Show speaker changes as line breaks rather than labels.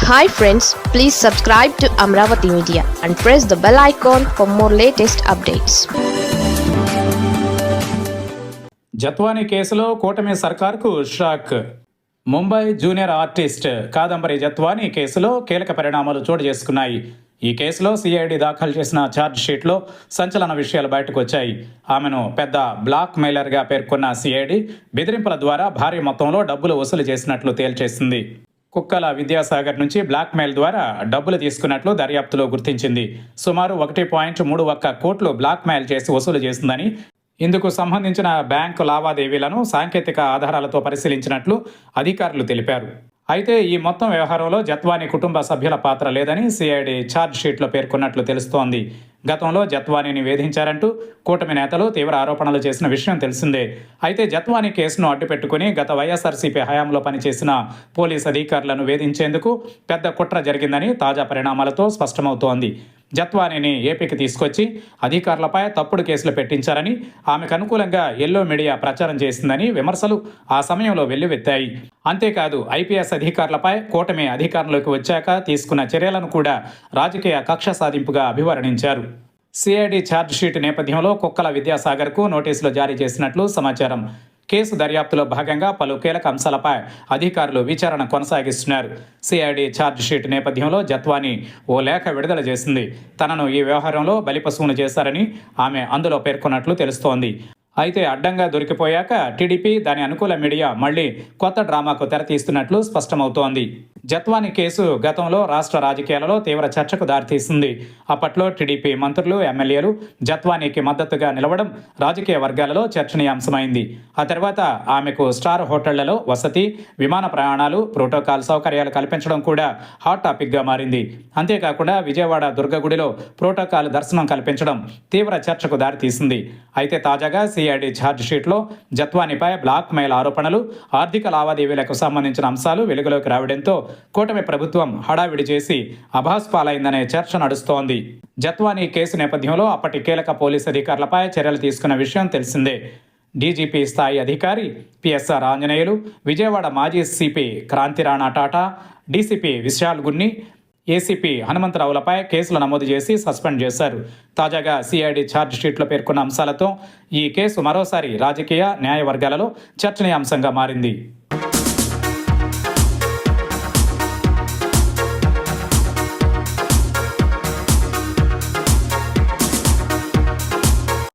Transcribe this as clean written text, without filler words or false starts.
Hi friends, please subscribe to Amravati Media and press the bell icon for more latest updates.
Jethwani కేసులో కూటమి సర్కార్కు shock. Mumbai junior artist Kadambari Jethwani కేసులో కీలక పరిణామాలు చోటు చేసుకున్నాయి. ఈ కేసులో సిఐడి దాఖలు చేసిన ఛార్జ్ షీట్లో సంచలన విషయాలు బయటకు వచ్చాయి. ఆమెను పెద్ద బ్లాక్ మెయిలర్గా పేర్కొన్న సిఐడి బెదిరింపుల ద్వారా భారీ మొత్తంలో డబ్బులు వసూలు చేసినట్లు తేల్చేసింది. కుక్కల విద్యాసాగర్ నుంచి బ్లాక్ మెయిల్ ద్వారా డబ్బులు తీసుకున్నట్లు దర్యాప్తులో గుర్తించింది. సుమారు 1.31 కోట్లు బ్లాక్ మెయిల్ చేసి వసూలు చేసిందని, ఇందుకు సంబంధించిన బ్యాంకు లావాదేవీలను సాంకేతిక ఆధారాలతో పరిశీలించినట్లు అధికారులు తెలిపారు. అయితే ఈ మొత్తం వ్యవహారంలో జత్వానీ కుటుంబ సభ్యుల పాత్ర లేదని సిఐడి ఛార్జ్ షీట్లో పేర్కొన్నట్లు తెలుస్తోంది. గతంలో జత్వానీని వేధించారంటూ కూటమి నేతలు తీవ్ర ఆరోపణలు చేసిన విషయం తెలిసిందే. అయితే జత్వానీ కేసును అడ్డుపెట్టుకుని గత వైఎస్ఆర్సీపీ హయాంలో పనిచేసిన పోలీస్ అధికారులను వేధించేందుకు పెద్ద కుట్ర జరిగిందని తాజా పరిణామాలతో స్పష్టమవుతోంది. జత్వానీని ఏపీకి తీసుకొచ్చి అధికారులపై తప్పుడు కేసులు పెట్టించారని, ఆమెకు అనుకూలంగా ఎల్లో మీడియా ప్రచారం చేసిందని విమర్శలు ఆ సమయంలో వెల్లువెత్తాయి. అంతేకాదు ఐపీఎస్ అధికారులపై కూటమి అధికారంలోకి వచ్చాక తీసుకున్న చర్యలను కూడా రాజకీయ కక్ష సాధింపుగా అభివర్ణించారు. సిఐడి ఛార్జ్ షీట్ నేపథ్యంలో కుక్కల విద్యాసాగర్కు నోటీసులు జారీ చేసినట్లు సమాచారం. కేసు దర్యాప్తులో భాగంగా పలు కీలక అంశాలపై అధికారులు విచారణ కొనసాగిస్తున్నారు. సిఐడి ఛార్జ్ షీట్ నేపథ్యంలో జత్వానీ ఓ లేఖ విడుదల చేసింది. తనను ఈ వ్యవహారంలో బలిపశువును చేశారని ఆమె అందులో పేర్కొన్నట్లు తెలుస్తోంది. అయితే అడ్డంగా దొరికిపోయాక టీడీపీ, దాని అనుకూల మీడియా మళ్లీ కొత్త డ్రామాకు తెరతీస్తున్నట్లు స్పష్టమవుతోంది. జత్వానీ కేసు గతంలో రాష్ట్ర రాజకీయాలలో తీవ్ర చర్చకు దారితీసింది. అప్పట్లో టీడీపీ మంత్రులు, ఎమ్మెల్యేలు జత్వానీకి మద్దతుగా నిలవడం రాజకీయ వర్గాలలో చర్చనీయాంశమైంది. ఆ తర్వాత ఆమెకు స్టార్ హోటళ్లలో వసతి, విమాన ప్రయాణాలు, ప్రోటోకాల్ సౌకర్యాలు కల్పించడం కూడా హాట్ టాపిక్గా మారింది. అంతేకాకుండా విజయవాడ దుర్గగుడిలో ప్రోటోకాల్ దర్శనం కల్పించడం తీవ్ర చర్చకు దారితీసింది. అయితే తాజాగా సిఐడి ఛార్జ్ షీట్లో జత్వానీపై బ్లాక్ మెయిల్ ఆరోపణలు, ఆర్థిక లావాదేవీలకు సంబంధించిన అంశాలు వెలుగులోకి రావడంతో కూటమి ప్రభుత్వం హడావిడి చేసి అభాస్ పాలైందనే చర్చ నడుస్తోంది. జత్వానీ కేసు నేపథ్యంలో అప్పటి కీలక పోలీసు అధికారులపై చర్యలు తీసుకున్న విషయం తెలిసిందే. డీజీపీ స్థాయి అధికారి పిఎస్ఆర్ ఆంజనేయులు, విజయవాడ మాజీ CP Kranthi Rana Tata, DCP Vishal Gunni, ACP హనుమంతరావులపై కేసులు నమోదు చేసి సస్పెండ్ చేశారు. తాజాగా సిఐడి ఛార్జ్ షీట్లో పేర్కొన్న అంశాలతో ఈ కేసు మరోసారి రాజకీయ, న్యాయ వర్గాలలో చర్చనీయాంశంగా మారింది.